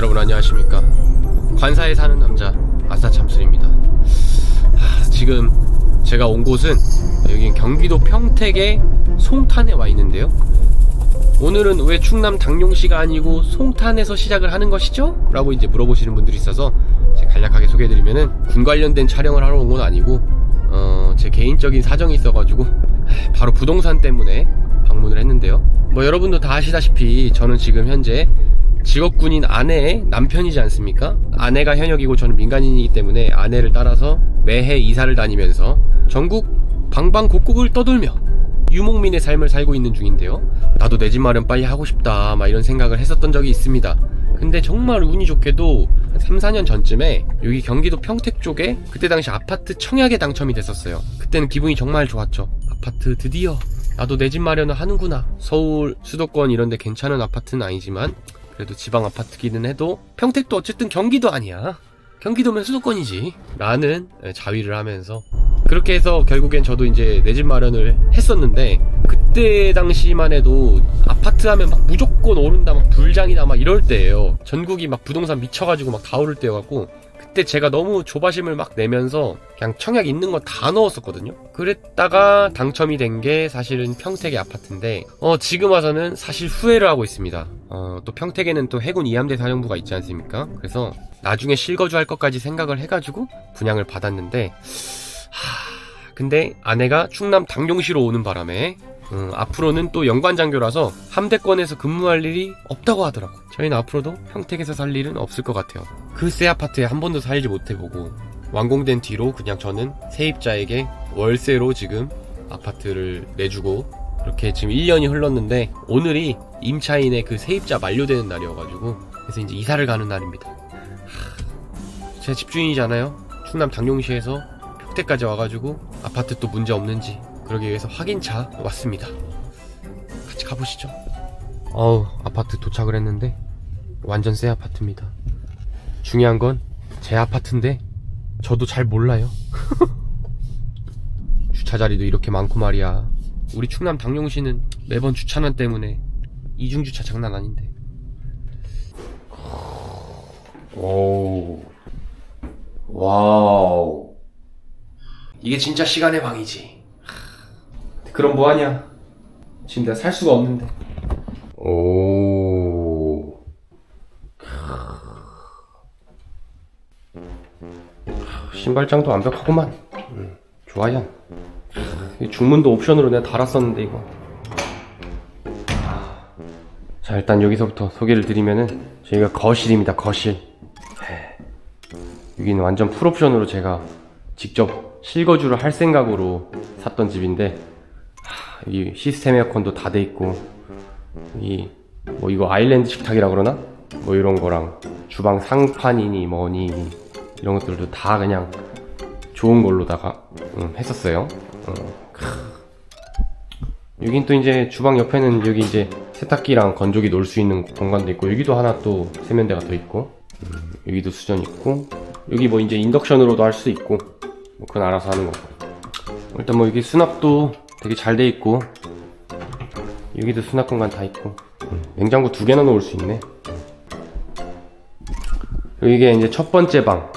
여러분 안녕하십니까. 관사에 사는 남자 아싸참술입니다. 지금 제가 온 곳은 여기 경기도 평택의 송탄에 와 있는데요, 오늘은 왜 충남 당룡시가 아니고 송탄에서 시작을 하는 것이죠? 라고 이제 물어보시는 분들이 있어서 제가 간략하게 소개해드리면은 군 관련된 촬영을 하러 온 건 아니고 제 개인적인 사정이 있어가지고 바로 부동산 때문에 방문을 했는데요, 뭐 여러분도 다 아시다시피 저는 지금 현재 직업군인 아내의 남편이지 않습니까? 아내가 현역이고 저는 민간인이기 때문에 아내를 따라서 매해 이사를 다니면서 전국 방방곡곡을 떠돌며 유목민의 삶을 살고 있는 중인데요, 나도 내 집 마련 빨리 하고 싶다 막 이런 생각을 했었던 적이 있습니다. 근데 정말 운이 좋게도 3, 4년 전쯤에 여기 경기도 평택 쪽에 그때 당시 아파트 청약에 당첨이 됐었어요. 그때는 기분이 정말 좋았죠. 아파트 드디어 나도 내 집 마련을 하는구나. 서울 수도권 이런데 괜찮은 아파트는 아니지만 그래도 지방 아파트기는 해도 평택도 어쨌든 경기도 아니야, 경기도면 수도권이지 라는 자위를 하면서 그렇게 해서 결국엔 저도 이제 내 집 마련을 했었는데, 그때 당시만 해도 아파트 하면 막 무조건 오른다, 막 불장이다 막 이럴 때예요. 전국이 막 부동산 미쳐가지고 막 다 오를 때여갖고 그때 제가 너무 조바심을 막 내면서 그냥 청약 있는 거 다 넣었었거든요. 그랬다가 당첨이 된 게 사실은 평택의 아파트인데 지금 와서는 사실 후회를 하고 있습니다. 또 평택에는 또 해군 이함대 사령부가 있지 않습니까? 그래서 나중에 실거주할 것까지 생각을 해가지고 분양을 받았는데, 근데 아내가 충남 당룡시로 오는 바람에 앞으로는 또 연관장교라서 함대권에서 근무할 일이 없다고 하더라고. 저희는 앞으로도 평택에서 살 일은 없을 것 같아요. 그 새 아파트에 한 번도 살지 못해보고 완공된 뒤로 그냥 저는 세입자에게 월세로 지금 아파트를 내주고 그렇게 지금 1년이 흘렀는데, 오늘이 임차인의 그 세입자 만료되는 날이어가지고 그래서 이제 이사를 가는 날입니다. 제가 집주인이잖아요. 충남 당룡시에서 평택까지 와가지고 아파트 또 문제 없는지 그러기 위해서 확인차 왔습니다. 같이 가보시죠. 아파트 도착을 했는데 완전 새 아파트입니다. 중요한 건 제 아파트인데 저도 잘 몰라요. 주차자리도 이렇게 많고 말이야. 우리 충남 당룡시는 매번 주차난 때문에 이중주차 장난 아닌데. 오, 와우, 이게 진짜 시간의 방이지. 그럼 뭐하냐, 지금 내가 살 수가 없는데. 오, 신발장도 완벽하구만. 좋아요. 중문도 옵션으로 내가 달았었는데 이거. 자, 일단 여기서부터 소개를 드리면은 저희가 거실입니다. 거실. 여기는 완전 풀옵션으로 제가 직접 실거주를 할 생각으로 샀던 집인데, 이 시스템 에어컨도 다 돼 있고, 이 뭐 이거 아일랜드 식탁이라 그러나? 뭐 이런 거랑 주방 상판이니 뭐니 이런 것들도 다 그냥 좋은 걸로다가 했었어요. 여긴 또 이제 주방 옆에는 여기 이제 세탁기랑 건조기 놓을 수 있는 공간도 있고, 여기도 하나 또 세면대가 더 있고, 여기도 수전 있고, 여기 뭐 이제 인덕션으로도 할 수 있고, 뭐 그건 알아서 하는 거고. 일단 뭐 여기 수납도 되게 잘 돼 있고, 여기도 수납 공간 다 있고, 냉장고 2개나 놓을 수 있네. 이게 이제 첫 번째 방.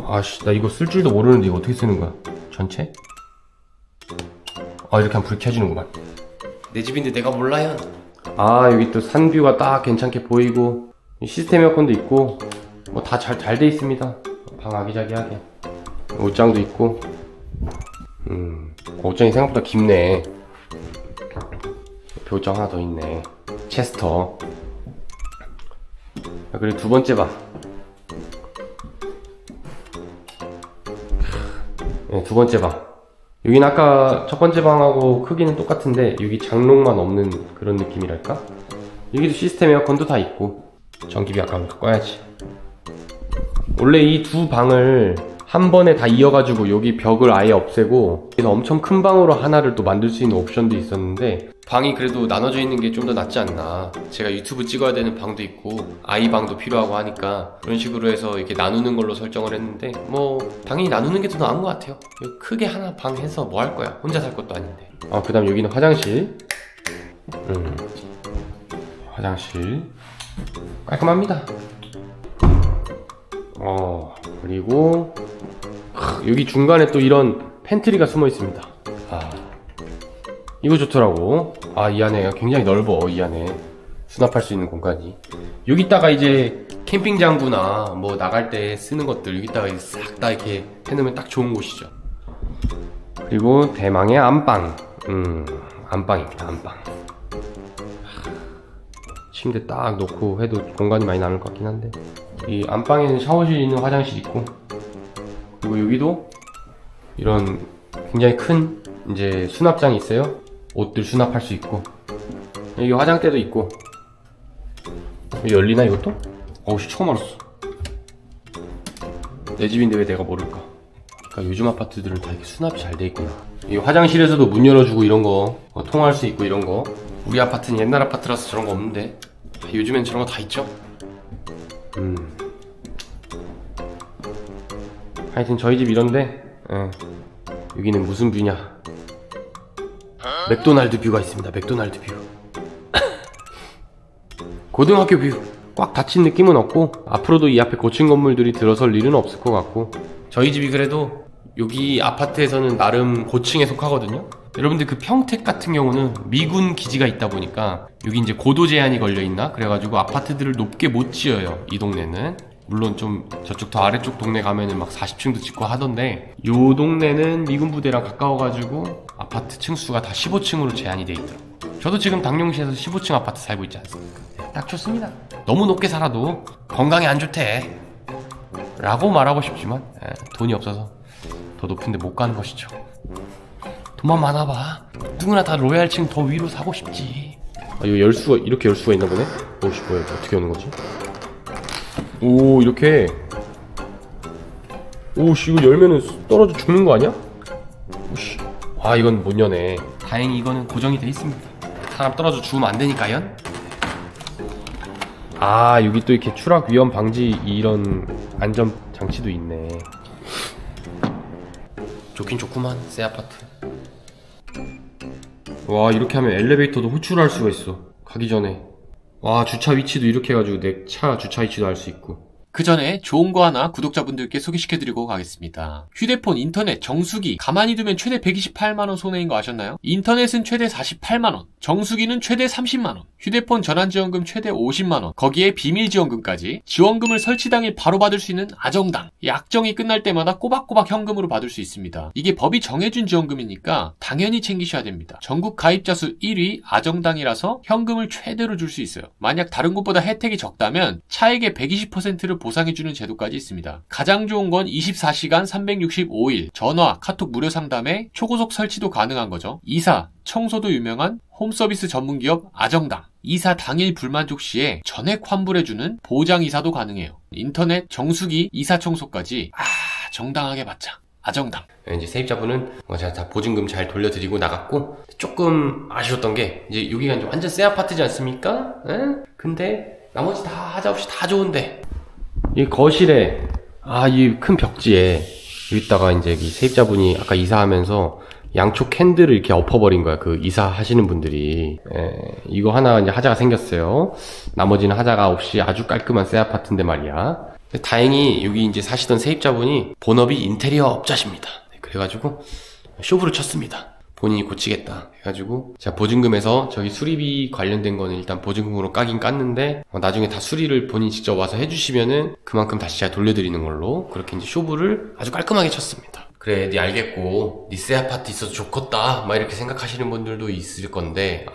아씨, 나 이거 쓸 줄도 모르는데 이거 어떻게 쓰는 거야? 전체? 이렇게 하면 불이 켜지는구만. 내 집인데 내가 몰라요. 여기 또 산뷰가 딱 괜찮게 보이고, 시스템 에어컨도 있고, 뭐 다 잘 돼 있습니다. 방 아기자기하게. 옷장도 있고, 옷장이 생각보다 깊네. 옆에 옷장 하나 더 있네. 체스터. 그리고 두 번째 방. 두 번째 방. 여긴 아까 첫 번째 방하고 크기는 똑같은데 여기 장롱만 없는 그런 느낌이랄까? 여기도 시스템 에어컨도 다 있고, 전기비 아까우면 꺼야지. 원래 이 두 방을 한 번에 다 이어가지고 여기 벽을 아예 없애고 그래서 엄청 큰 방으로 하나를 또 만들 수 있는 옵션도 있었는데, 방이 그래도 나눠져 있는 게 좀 더 낫지 않나. 제가 유튜브 찍어야 되는 방도 있고 아이 방도 필요하고 하니까 그런 식으로 해서 이렇게 나누는 걸로 설정을 했는데, 뭐 당연히 나누는 게 더 나은 것 같아요. 크게 하나 방 해서 뭐 할 거야, 혼자 살 것도 아닌데. 그 다음 여기는 화장실. 화장실. 깔끔합니다. 그리고 여기 중간에 또 이런 팬트리가 숨어 있습니다. 이거 좋더라고. 이 안에 굉장히 넓어. 이 안에 수납할 수 있는 공간이. 여기다가 이제 캠핑장구나 뭐 나갈 때 쓰는 것들 여기다가 싹 다 이렇게 해놓으면 딱 좋은 곳이죠. 그리고 대망의 안방. 안방입니다. 안방. 침대 딱 놓고 해도 공간이 많이 남을 것 같긴 한데, 이 안방에는 샤워실 있는 화장실 있고, 그리고 여기도 이런 굉장히 큰 이제 수납장이 있어요. 옷들 수납할 수 있고, 여기 화장대도 있고. 여기 열리나 이것도? 어우씨, 처음 알았어. 내 집인데 왜 내가 모를까? 그러니까 요즘 아파트들은 다 이렇게 수납이 잘 돼 있구나. 이 화장실에서도 문 열어주고 이런 거, 통화할 수 있고 이런 거. 우리 아파트는 옛날 아파트라서 저런 거 없는데 요즘엔 저런 거 다 있죠? 하여튼 저희 집 이런데, 여기는 무슨 뷰냐? 맥도날드 뷰가 있습니다. 맥도날드 뷰. 고등학교 뷰. 꽉 닫힌 느낌은 없고, 앞으로도 이 앞에 고층 건물들이 들어설 일은 없을 것 같고, 저희 집이 그래도 여기 아파트에서는 나름 고층에 속하거든요. 여러분들 그 평택 같은 경우는 미군 기지가 있다 보니까 여기 이제 고도 제한이 걸려있나? 그래가지고 아파트들을 높게 못 지어요. 이 동네는. 물론 좀 저쪽 더 아래쪽 동네 가면은 막 40층도 짓고 하던데, 요 동네는 미군 부대랑 가까워가지고 아파트 층수가 다 15층으로 제한이 돼 있더라고요. 저도 지금 당룡시에서 15층 아파트 살고 있지 않습니까? 딱 좋습니다. 너무 높게 살아도 건강에 안 좋대 라고 말하고 싶지만, 돈이 없어서 더 높은데 못 가는 것이죠. 돈만 많아봐 누구나 다 로얄층 더 위로 사고 싶지. 이거 열 수가, 이렇게 열 수가 있나 보네? 오씨, 뭐야, 어떻게 여는 거지? 오, 이렇게. 오씨, 이거 열면은 떨어져 죽는 거 아니야? 오씨. 이건 못 여네. 다행히 이거는 고정이 돼 있습니다. 사람 떨어져 죽으면 안 되니까요. 여기 또 이렇게 추락 위험 방지 이런 안전 장치도 있네. 좋긴 좋구만, 새 아파트. 와, 이렇게 하면 엘리베이터도 호출할 수가 있어. 가기 전에. 와, 주차 위치도 이렇게 해가지고 내 차 주차 위치도 알 수 있고. 그 전에 좋은 거 하나 구독자분들께 소개시켜드리고 가겠습니다. 휴대폰, 인터넷, 정수기 가만히 두면 최대 128만원 손해인 거 아셨나요? 인터넷은 최대 48만원, 정수기는 최대 30만원, 휴대폰 전환지원금 최대 50만원, 거기에 비밀지원금까지, 지원금을 설치 당일 바로 받을 수 있는 아정당, 약정이 끝날 때마다 꼬박꼬박 현금으로 받을 수 있습니다. 이게 법이 정해준 지원금이니까 당연히 챙기셔야 됩니다. 전국 가입자 수 1위 아정당이라서 현금을 최대로 줄 수 있어요. 만약 다른 곳보다 혜택이 적다면 차액의 120%를 보상해주는 제도까지 있습니다. 가장 좋은 건 24시간 365일 전화, 카톡 무료 상담에 초고속 설치도 가능한 거죠. 이사, 청소도 유명한 홈서비스 전문기업 아정당. 이사 당일 불만족 시에 전액 환불해주는 보장이사도 가능해요. 인터넷, 정수기, 이사 청소까지 정당하게 받자. 아정당. 이제 세입자분은 제가 다 보증금 잘 돌려드리고 나갔고, 조금 아쉬웠던 게, 이제 여기가 이제 완전 새 아파트지 않습니까? 근데 나머지 다 하자없이 다 좋은데, 이 거실에, 이 큰 벽지에 여기다가 이제 이 세입자분이 아까 이사하면서 양쪽 캔들을 이렇게 엎어버린 거야. 그 이사하시는 분들이. 이거 하나 이제 하자가 생겼어요. 나머지는 하자가 없이 아주 깔끔한 새 아파트인데 말이야. 다행히 여기 이제 사시던 세입자분이 본업이 인테리어 업자십니다. 그래가지고 쇼부를 쳤습니다. 본인이 고치겠다 해가지고, 제가 보증금에서 저기 수리비 관련된 거는 일단 보증금으로 까긴 깠는데, 나중에 다 수리를 본인이 직접 와서 해주시면은 그만큼 다시 제가 돌려드리는 걸로, 그렇게 이제 쇼부를 아주 깔끔하게 쳤습니다. 그래, 니 알겠고 니 새 아파트 있어서 좋겠다 막 이렇게 생각하시는 분들도 있을 건데,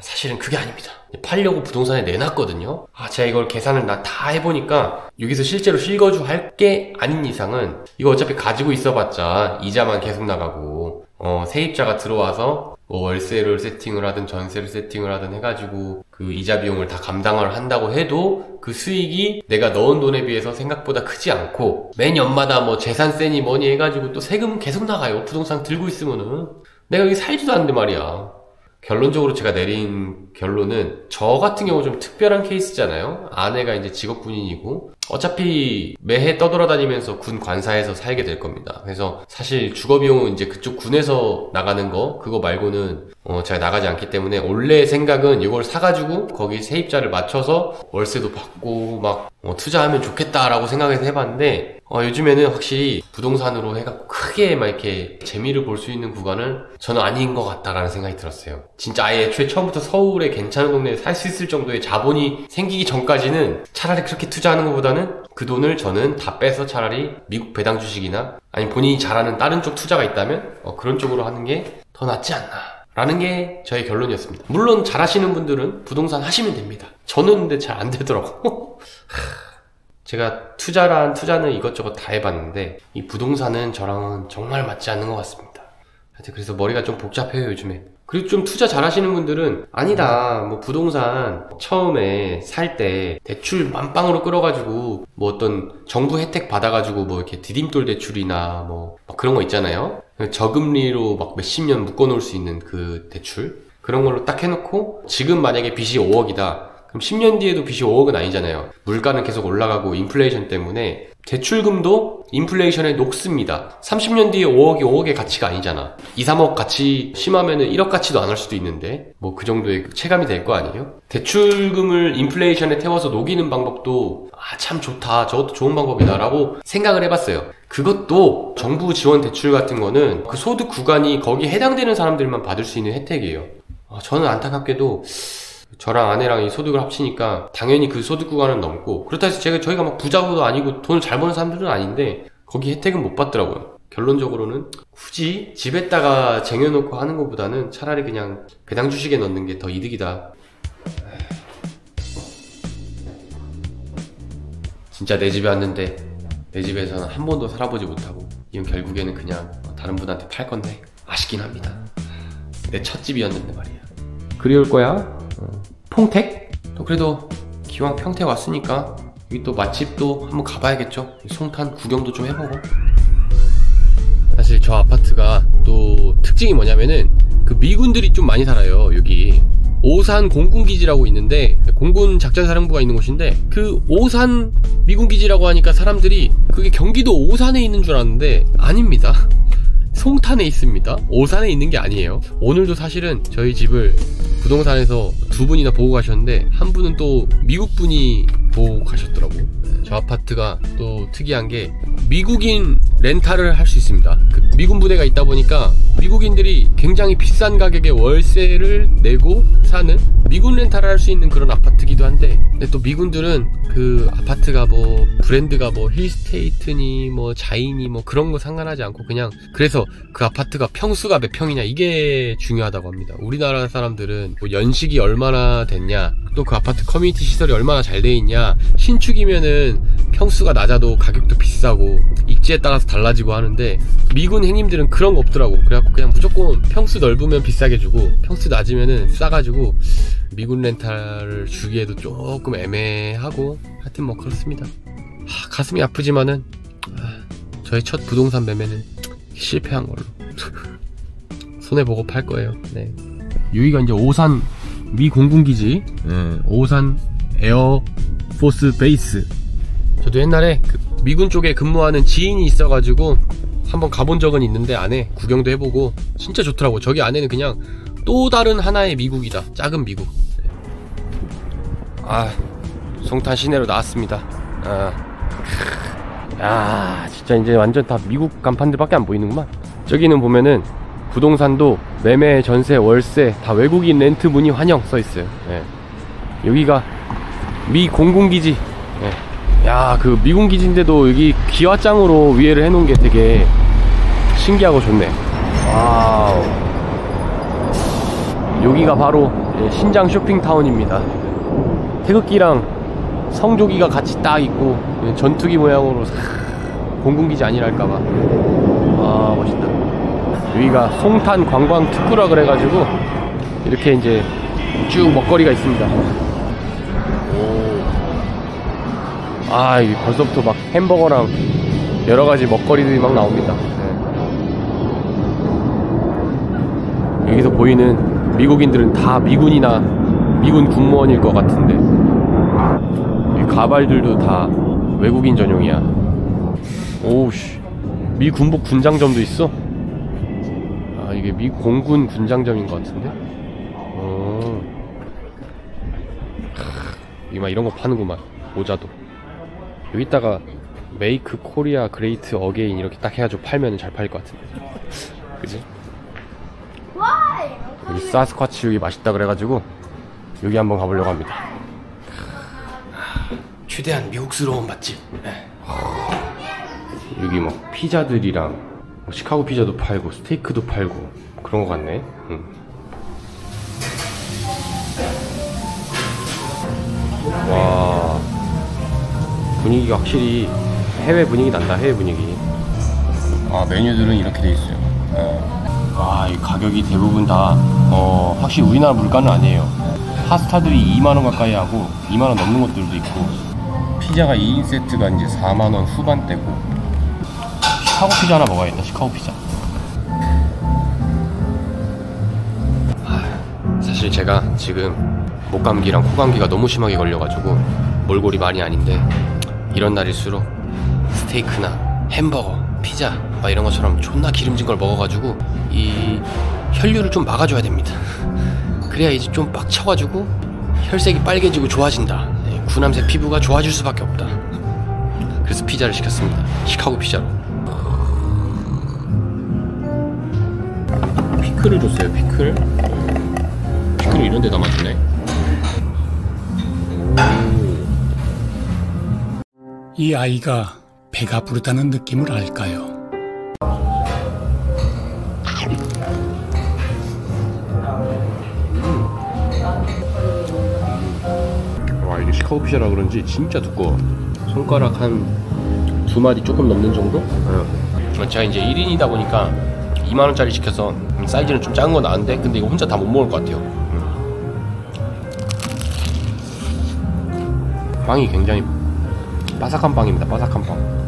사실은 그게 아닙니다. 팔려고 부동산에 내놨거든요. 제가 이걸 계산을 다 해보니까 여기서 실제로 실거주 할 게 아닌 이상은 이거 어차피 가지고 있어봤자 이자만 계속 나가고, 세입자가 들어와서 뭐 월세를 세팅을 하든 전세를 세팅을 하든 해가지고 그 이자 비용을 다 감당을 한다고 해도 그 수익이 내가 넣은 돈에 비해서 생각보다 크지 않고, 매년마다 뭐 재산세니 뭐니 해가지고 또 세금 계속 나가요. 부동산 들고 있으면은 내가 여기 살지도 않는데 말이야. 결론적으로 제가 내린 결론은 저 같은 경우 좀 특별한 케이스잖아요. 아내가 이제 직업 군인이고 어차피 매해 떠돌아다니면서 군 관사에서 살게 될 겁니다. 그래서 사실 주거비용은 이제 그쪽 군에서 나가는 거 그거 말고는 제가 나가지 않기 때문에 원래 생각은 이걸 사가지고 거기 세입자를 맞춰서 월세도 받고 막 투자하면 좋겠다라고 생각해서 해봤는데 요즘에는 확실히 부동산으로 해갖고 크게 막 이렇게 재미를 볼 수 있는 구간은 저는 아닌 것 같다라는 생각이 들었어요. 진짜 아예 애초에 처음부터 서울에 괜찮은 동네에 살 수 있을 정도의 자본이 생기기 전까지는 차라리 그렇게 투자하는 것보다는 그 돈을 저는 다 빼서 차라리 미국 배당 주식이나 아니 본인이 잘하는 다른 쪽 투자가 있다면 그런 쪽으로 하는 게 더 낫지 않나 라는 게 저의 결론이었습니다. 물론 잘하시는 분들은 부동산 하시면 됩니다. 저는 근데 잘 안 되더라고. 제가 투자는 이것저것 다 해봤는데 이 부동산은 저랑은 정말 맞지 않는 것 같습니다. 하여튼 그래서 머리가 좀 복잡해요 요즘에. 그리고 좀 투자 잘하시는 분들은 아니다 뭐 부동산 처음에 살 때 대출 만빵으로 끌어가지고 뭐 어떤 정부 혜택 받아가지고 뭐 이렇게 디딤돌 대출이나 뭐 그런 거 있잖아요. 저금리로 막 몇십 년 묶어놓을 수 있는 그 대출 그런 걸로 딱 해놓고 지금 만약에 빚이 5억이다 그럼 10년 뒤에도 빚이 5억은 아니잖아요. 물가는 계속 올라가고 인플레이션 때문에 대출금도 인플레이션에 녹습니다. 30년 뒤에 5억의 가치가 아니잖아. 2, 3억 가치 심하면은 1억 가치도 안 할 수도 있는데 뭐 그 정도의 체감이 될 거 아니에요? 대출금을 인플레이션에 태워서 녹이는 방법도 참 좋다. 저것도 좋은 방법이다 라고 생각을 해봤어요. 그것도 정부 지원 대출 같은 거는 그 소득 구간이 거기에 해당되는 사람들만 받을 수 있는 혜택이에요. 저는 안타깝게도 저랑 아내랑 이 소득을 합치니까 당연히 그 소득 구간은 넘고 그렇다 해서 저희가 막 부자도 아니고 돈을 잘 버는 사람들은 아닌데 거기 혜택은 못 받더라고요. 결론적으로는 굳이 집에다가 쟁여놓고 하는 것보다는 차라리 그냥 배당 주식에 넣는 게 더 이득이다. 진짜 내 집에 왔는데 내 집에서는 한 번도 살아보지 못하고 이건 결국에는 그냥 다른 분한테 팔 건데 아쉽긴 합니다. 내 첫 집이었는데 말이야. 그리울 거야. 평택? 그래도 기왕 평택 왔으니까 여기 또 맛집도 한번 가봐야겠죠. 송탄 구경도 좀 해보고. 사실 저 아파트가 또 특징이 뭐냐면은 그 미군들이 좀 많이 살아요. 여기 오산 공군기지라고 있는데 공군 작전사령부가 있는 곳인데 그 오산 미군기지라고 하니까 사람들이 그게 경기도 오산에 있는 줄 알았는데 아닙니다. 송탄에 있습니다. 오산에 있는 게 아니에요. 오늘도 사실은 저희 집을 부동산에서 두 분이나 보고 가셨는데 한 분은 또 미국 분이 보고 가셨더라고요. 저 아파트가 또 특이한 게 미국인 렌탈을 할 수 있습니다. 그 미군 부대가 있다 보니까 미국인들이 굉장히 비싼 가격에 월세를 내고 사는 미군 렌탈을 할 수 있는 그런 아파트기도 한데 근데 또 미군들은 그 아파트가 뭐 브랜드가 뭐 힐스테이트니 뭐 자이니 뭐 그런 거 상관하지 않고 그냥 그래서 그 아파트가 평수가 몇 평이냐 이게 중요하다고 합니다. 우리나라 사람들은 뭐 연식이 얼마나 됐냐 또 그 아파트 커뮤니티 시설이 얼마나 잘 돼 있냐 신축이면은 평수가 낮아도 가격도 비싸고 입지에 따라서 달라지고 하는데 미군 행님들은 그런 거 없더라고. 그래갖고 그냥 무조건 평수 넓으면 비싸게 주고 평수 낮으면은 싸가지고 미군 렌탈을 주기에도 조금 애매하고 하여튼 뭐 그렇습니다. 가슴이 아프지만은 저의 첫 부동산 매매는 실패한 걸로 손해보고 팔 거예요. 네. 여기가 이제 오산 미 공군기지 오산 에어포스 베이스. 저도 옛날에 그 미군 쪽에 근무하는 지인이 있어가지고 한번 가본 적은 있는데 안에 구경도 해보고 진짜 좋더라고. 저기 안에는 그냥 또 다른 하나의 미국이다. 작은 미국. 송탄 시내로 나왔습니다. 야 진짜 이제 완전 다 미국 간판들밖에 안 보이는구만. 저기는 보면은 부동산도 매매, 전세, 월세 다 외국인 렌트 문의 환영 써있어요. 여기가 미 공군기지. 야, 그 미군기지인데도 여기 기와장으로 위에를 해놓은 게 되게 신기하고 좋네. 와우. 여기가 바로 신장 쇼핑타운입니다. 태극기랑 성조기가 같이 딱 있고 전투기 모양으로 공군기지 아니랄까봐. 와, 멋있다. 여기가 송탄 관광특구라 그래가지고 이렇게 이제 쭉 먹거리가 있습니다. 이 벌써부터 막 햄버거랑 여러가지 먹거리들이 막 나옵니다. 여기서 보이는 미국인들은 다 미군이나 미군 군무원일 것 같은데 이 가발들도 다 외국인 전용이야. 오우씨, 미 군복 군장점도 있어? 아, 이게 미 공군 군장점인 것 같은데? 이게 막 이런 거 파는구만. 모자도 여기다가 메이크 코리아 그레이트 어게인 이렇게 딱 해가지고 팔면 잘 팔릴 것 같은데. 그지? 여기 사스쿼치 여기 맛있다 그래가지고 여기 한번 가보려고 합니다. 최대한 미국스러운 맛집. 여기 뭐 피자들이랑 뭐 시카고 피자도 팔고 스테이크도 팔고 그런 거 같네. 와, 분위기가 확실히 해외 분위기 난다. 해외 분위기. 아, 메뉴들은 이렇게 돼 있어요. 와, 이 가격이 대부분 다 확실히 우리나라 물가는 아니에요. 파스타들이 2만원 가까이 하고 2만원 넘는 것들도 있고, 피자가 2인 세트가 이제 4만원 후반대고. 시카고 피자 하나 먹어야겠다. 시카고 피자. 사실 제가 지금 목감기랑 코감기가 너무 심하게 걸려가지고 몰골이 많이 아닌데, 이런 날일수록 스테이크나 햄버거, 피자 막 이런 것처럼 존나 기름진 걸 먹어가지고 이 혈류를 좀 막아줘야 됩니다. 그래야 이제 좀 빡쳐가지고 혈색이 빨개지고 좋아진다. 구남색 피부가 좋아질 수밖에 없다. 그래서 피자를 시켰습니다. 시카고 피자로. 피클을 줬어요. 피클을 이런 데 담아주네. 이 아이가 배가 부르다는 느낌을 알까요? 와, 이게 시카고 피자라 그런지 진짜 두꺼워. 손가락 한 2마디 조금 넘는 정도? 제가 이제 1인이다 보니까 2만원짜리 시켜서 사이즈는 좀 작은 거 나은데, 근데 이거 혼자 다 못 먹을 것 같아요. 빵이 굉장히 바삭한 빵입니다. 바삭한 빵.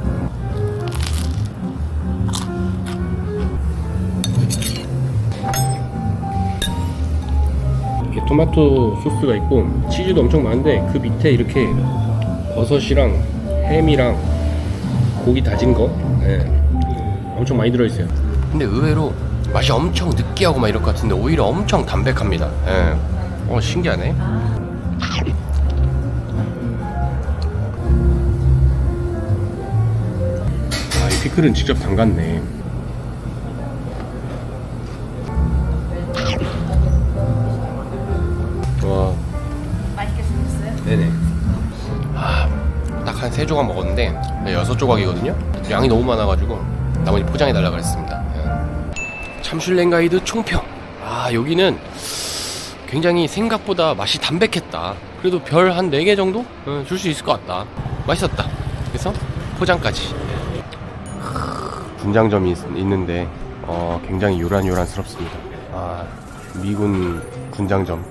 이렇게 토마토 소스가 있고 치즈도 엄청 많은데, 그 밑에 이렇게 버섯이랑 햄이랑 고기 다진 거 엄청 많이 들어있어요. 근데 의외로 맛이 엄청 느끼하고 막 이럴 것 같은데 오히려 엄청 담백합니다. 신기하네. 이 피클은 직접 담갔네. 와, 맛있게 생겼어요? 네네. 딱 한 3조각 먹었는데 6조각이거든요 양이 너무 많아가지고 나머지 포장해달라 그랬습니다. 참슐랭 가이드 총평. 여기는 굉장히 생각보다 맛이 담백했다. 그래도 별 한 4개 정도 줄 수 있을 것 같다. 맛있었다. 그래서 포장까지. 군장점이 있는데 굉장히 요란요란스럽습니다. 미군 군장점.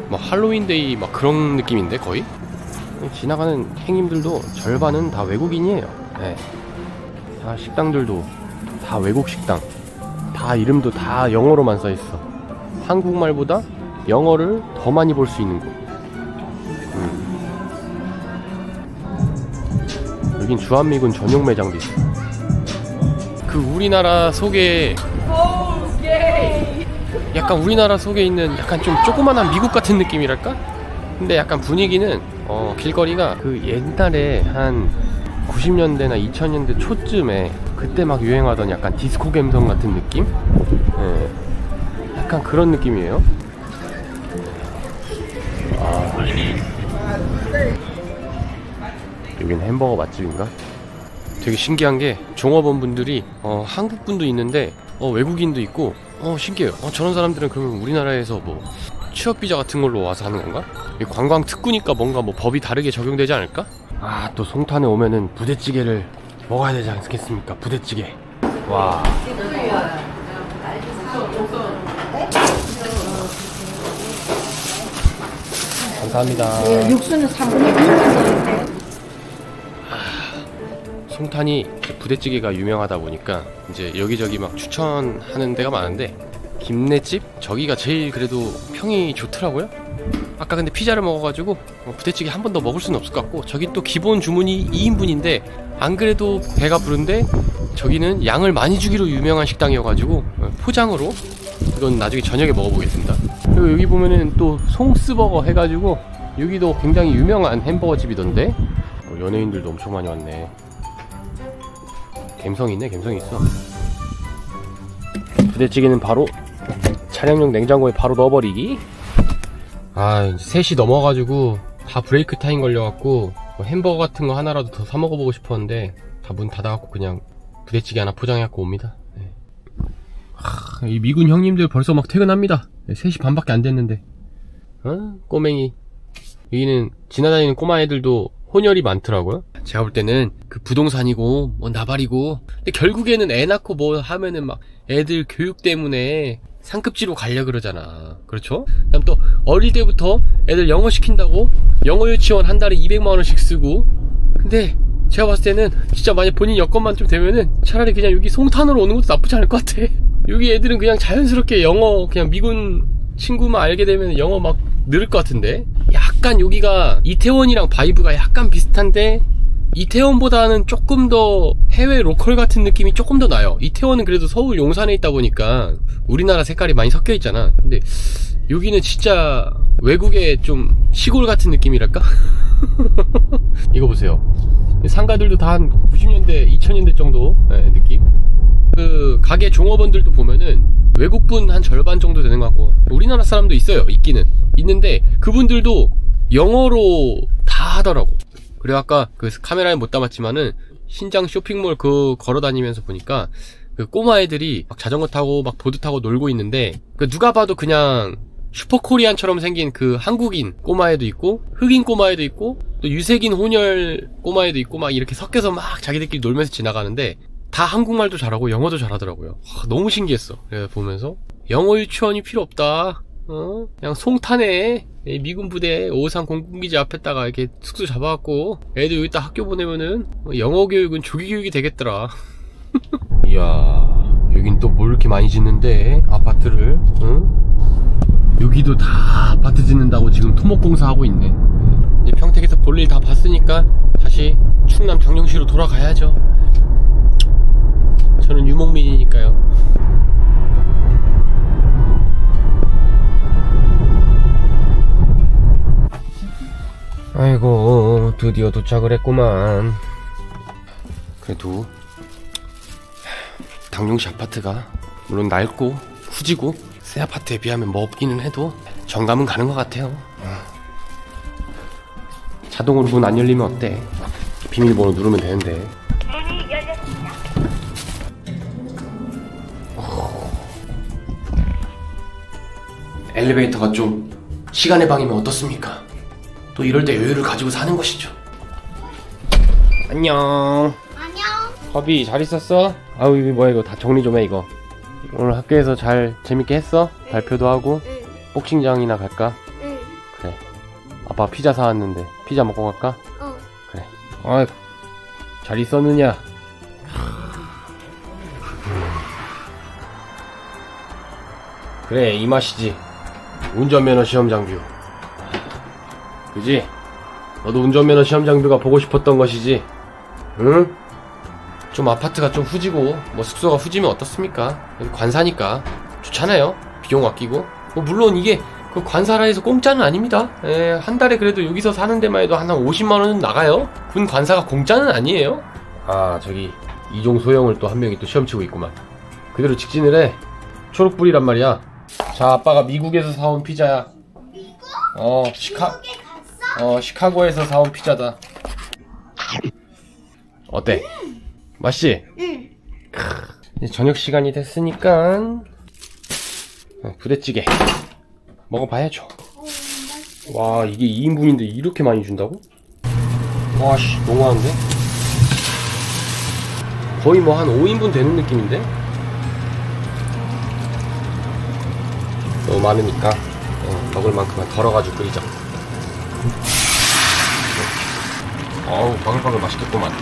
뭐 할로윈데이 막 그런 느낌인데 거의? 지나가는 행인들도 절반은 다 외국인이에요. 다 식당들도 다 외국 식당. 다 이름도 다 영어로만 써있어. 한국말보다 영어를 더 많이 볼 수 있는 곳. 여긴 주한미군 전용 매장도 있어. 그 우리나라 속에 약간 우리나라 속에 있는 약간 좀 조그만한 미국 같은 느낌이랄까? 근데 약간 분위기는 길거리가 그 옛날에 한 90년대나 2000년대 초쯤에 그때 막 유행하던 약간 디스코 감성 같은 느낌? 약간 그런 느낌이에요. 여긴 햄버거 맛집인가? 되게 신기한 게 종업원 분들이 한국 분도 있는데 외국인도 있고 신기해요. 저런 사람들은 그러면 우리나라에서 뭐 취업 비자 같은 걸로 와서 하는 건가? 관광 특구니까 뭔가 뭐 법이 다르게 적용되지 않을까? 또 송탄에 오면은 부대찌개를 먹어야 되지 않겠습니까? 부대찌개. 와. 감사합니다. 육수는 3분의 1만 넣어주세요. 송탄이 부대찌개가 유명하다 보니까 이제 여기저기 막 추천하는 데가 많은데 김내집? 저기가 제일 그래도 평이 좋더라고요. 아까 근데 피자를 먹어가지고 부대찌개 한 번 더 먹을 수는 없을 것 같고, 저긴 또 기본 주문이 2인분인데 안 그래도 배가 부른데 저기는 양을 많이 주기로 유명한 식당이어가지고 포장으로 이건 나중에 저녁에 먹어보겠습니다. 그리고 여기 보면은 또 송스버거 해가지고 여기도 굉장히 유명한 햄버거 집이던데 연예인들도 엄청 많이 왔네. 갬성이 있네. 갬성이 있어. 부대찌개는 바로 차량용 냉장고에 바로 넣어버리기. 아, 이제 3시 넘어가지고 다 브레이크 타임 걸려갖고 뭐 햄버거 같은 거 하나라도 더 사먹어보고 싶었는데 다 문 닫아갖고 그냥 부대찌개 하나 포장해갖고 옵니다. 네. 이 미군 형님들 벌써 막 퇴근합니다. 3시 반밖에 안 됐는데. 꼬맹이. 여기는 지나다니는 꼬마 애들도 혼혈이 많더라고요. 제가 볼 때는 그 부동산이고 뭐 나발이고, 근데 결국에는 애 낳고 뭐 하면은 막 애들 교육 때문에 상급지로 가려 그러잖아. 그렇죠? 그다음 또 어릴 때부터 애들 영어 시킨다고 영어 유치원 한 달에 200만원씩 쓰고. 근데 제가 봤을 때는 진짜 만약 본인 여건만 좀 되면은 차라리 그냥 여기 송탄으로 오는 것도 나쁘지 않을 것 같아. 여기 애들은 그냥 자연스럽게 영어, 그냥 미군 친구만 알게 되면 영어 막 늘을 것 같은데. 약간 여기가 이태원이랑 바이브가 약간 비슷한데 이태원보다는 조금 더 해외 로컬 같은 느낌이 조금 더 나요. 이태원은 그래도 서울 용산에 있다 보니까 우리나라 색깔이 많이 섞여 있잖아. 근데 여기는 진짜 외국의 좀 시골 같은 느낌이랄까? 이거 보세요. 상가들도 다 한 90년대, 2000년대 정도 느낌? 그 가게 종업원들도 보면은 외국분 한 절반 정도 되는 것 같고, 우리나라 사람도 있어요. 있는데 그분들도 영어로 다 하더라고. 그리고 아까 그 카메라에 못 담았지만은 신장 쇼핑몰 그 걸어다니면서 보니까 그 꼬마 애들이 막 자전거 타고 막 보드 타고 놀고 있는데, 그 누가 봐도 그냥 슈퍼코리안처럼 생긴 그 한국인 꼬마애도 있고 흑인 꼬마애도 있고 또 유색인 혼혈 꼬마애도 있고 막 이렇게 섞여서 막 자기들끼리 놀면서 지나가는데 다 한국말도 잘하고 영어도 잘하더라고요. 너무 신기했어. 그래서 보면서 영어 유치원이 필요 없다. 그냥 송탄에 미군 부대 553 공군기지 앞에다가 이렇게 숙소 잡아갖고 애들 여기다 학교 보내면은 영어 교육은 조기 교육이 되겠더라. 이야, 여긴 또 뭘 이렇게 많이 짓는데 아파트를. 여기도 다 아파트 짓는다고 지금 토목공사 하고 있네. 이제 평택에서 볼일 다 봤으니까 다시 충남 정령시로 돌아가야죠. 저는 유목민이니까요. 아이고, 드디어 도착을 했구만. 그래도 당룡시 아파트가 물론 낡고 후지고 새 아파트에 비하면 뭐 없기는 해도 정감은 가는 것 같아요. 자동으로 문 안 열리면 어때? 비밀번호 누르면 되는데. 문이 열렸습니다. 엘리베이터가 좀 시간의 방이면 어떻습니까? 또 이럴 때 여유를 가지고 사는 것이죠. 안녕. 안녕. 허비 잘 있었어? 아우, 이거 뭐야, 이거 다 정리 좀 해. 이거 오늘 학교에서 잘 재밌게 했어? 발표도 하고. 응. 복싱장이나 갈까? 응. 그래. 아빠 피자 사왔는데 피자 먹고 갈까? 그래. 아이고, 잘 있었느냐? 그래, 이 맛이지. 운전면허 시험 장뷰. 그지? 너도 운전면허 시험 장뷰가 보고 싶었던 것이지? 응? 좀 아파트가 좀 후지고 뭐 숙소가 후지면 어떻습니까? 여기 관사니까 좋잖아요. 비용 아끼고. 뭐 물론 이게 그 관사라 해서 공짜는 아닙니다. 한 달에 그래도 여기서 사는 데만 해도 한 50만원은 나가요. 군 관사가 공짜는 아니에요. 아, 저기 이종 소영을 또 한 명이 또 시험 치고 있구만. 그대로 직진을 해. 초록불이란 말이야. 자, 아빠가 미국에서 사온 피자야. 미국? 미국에 갔어? 시카고에서 사온 피자다. 어때? 맛있지? 응. 이제 저녁 시간이 됐으니까 부대찌개 먹어봐야죠. 와, 이게 2인분인데 이렇게 많이 준다고? 와씨, 너무한데? 거의 뭐 한 5인분 되는 느낌인데? 너무 많으니까 먹을 만큼만 덜어가지고 끓이자. 어우, 바글바글 맛있겠구만.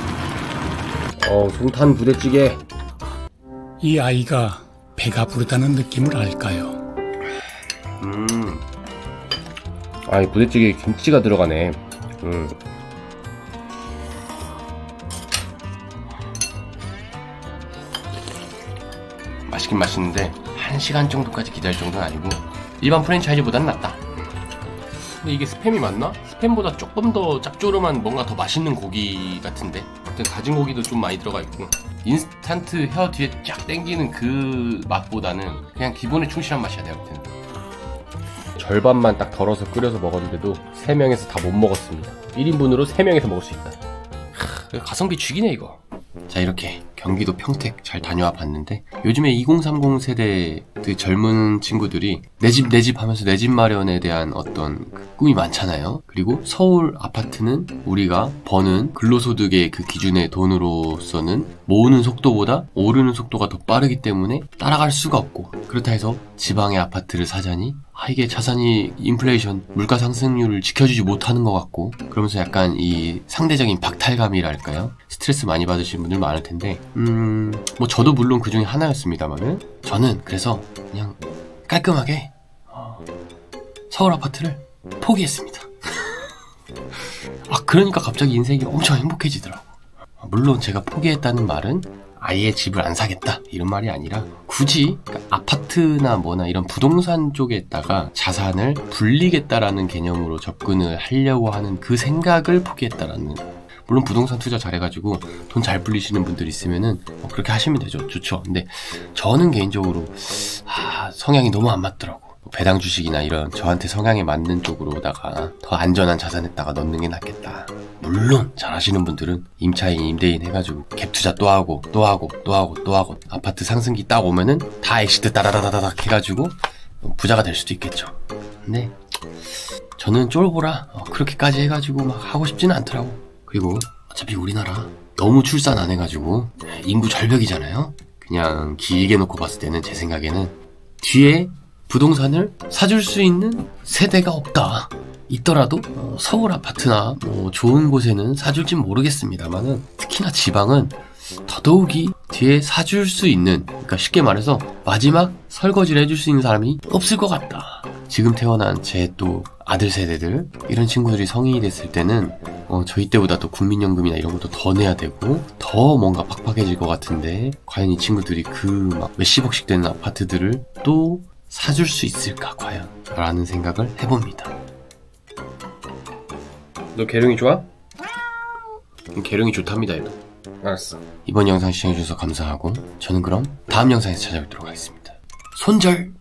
송탄 부대찌개. 이 아이가 배가 부르다는 느낌을 알까요? 아, 이 부대찌개에 김치가 들어가네. 맛있긴 맛있는데 1시간 정도까지 기다릴 정도는 아니고 일반 프랜차이즈보다는 낫다. 근데 이게 스팸이 맞나? 스팸보다 조금 더 짭조름한 뭔가 더 맛있는 고기 같은데. 아무튼 다진 고기도 좀 많이 들어가 있고 인스턴트 혀 뒤에 쫙 땡기는 그 맛보다는 그냥 기본에 충실한 맛이야 내가 볼 때는. 절반만 딱 덜어서 끓여서 먹었는데도 3명에서 다 못 먹었습니다. 1인분으로 3명에서 먹을 수 있다. 가성비 죽이네 이거. 자, 이렇게 경기도 평택 잘 다녀와 봤는데 요즘에 2030 세대 그 젊은 친구들이 내 집 하면서 내 집 마련에 대한 어떤 꿈이 많잖아요. 그리고 서울 아파트는 우리가 버는 근로소득의 그 기준의 돈으로서는 모으는 속도보다 오르는 속도가 더 빠르기 때문에 따라갈 수가 없고, 그렇다 해서 지방의 아파트를 사자니 이게 자산이 인플레이션, 물가 상승률을 지켜주지 못하는 것 같고, 그러면서 약간 이 상대적인 박탈감이랄까요? 스트레스 많이 받으시는 분들 많을 텐데, 뭐 저도 물론 그 중에 하나였습니다만은, 저는 그래서 그냥 깔끔하게 서울 아파트를 포기했습니다. 그러니까 갑자기 인생이 엄청 행복해지더라고. 물론 제가 포기했다는 말은 아예 집을 안 사겠다 이런 말이 아니라, 굳이 아파트나 뭐나 이런 부동산 쪽에다가 자산을 불리겠다라는 개념으로 접근을 하려고 하는 그 생각을 포기했다라는. 물론 부동산 투자 잘해가지고 돈 잘 불리시는 분들 있으면은 그렇게 하시면 되죠. 좋죠. 근데 저는 개인적으로 성향이 너무 안 맞더라고. 배당 주식이나 이런 저한테 성향에 맞는 쪽으로다가 더 안전한 자산에다가 넣는 게 낫겠다. 물론 잘하시는 분들은 임차인, 임대인 해가지고 갭 투자 또 하고 아파트 상승기 딱 오면은 다 엑시트 따다다다닥 해가지고 부자가 될 수도 있겠죠. 근데 저는 쫄보라 그렇게까지 해가지고 막 하고 싶지는 않더라고. 그리고 어차피 우리나라 너무 출산 안 해가지고 인구 절벽이잖아요. 그냥 길게 놓고 봤을 때는 제 생각에는 뒤에 부동산을 사줄 수 있는 세대가 없다. 있더라도 서울 아파트나 뭐 좋은 곳에는 사줄진 모르겠습니다만은, 특히나 지방은 더더욱이 뒤에 사줄 수 있는, 그러니까 쉽게 말해서 마지막 설거지를 해줄 수 있는 사람이 없을 것 같다. 지금 태어난 제 또 아들 세대들, 이런 친구들이 성인이 됐을 때는 저희 때보다 또 국민연금이나 이런 것도 더 내야 되고 더 뭔가 팍팍해질 것 같은데, 과연 이 친구들이 그 막 몇십억씩 되는 아파트들을 또 사줄 수 있을까 과연? 라는 생각을 해봅니다. 너 계룡이 좋아? 계룡이 좋답니다 이거. 알았어. 이번 영상 시청해주셔서 감사하고, 저는 그럼 다음 영상에서 찾아뵙도록 하겠습니다. 손절!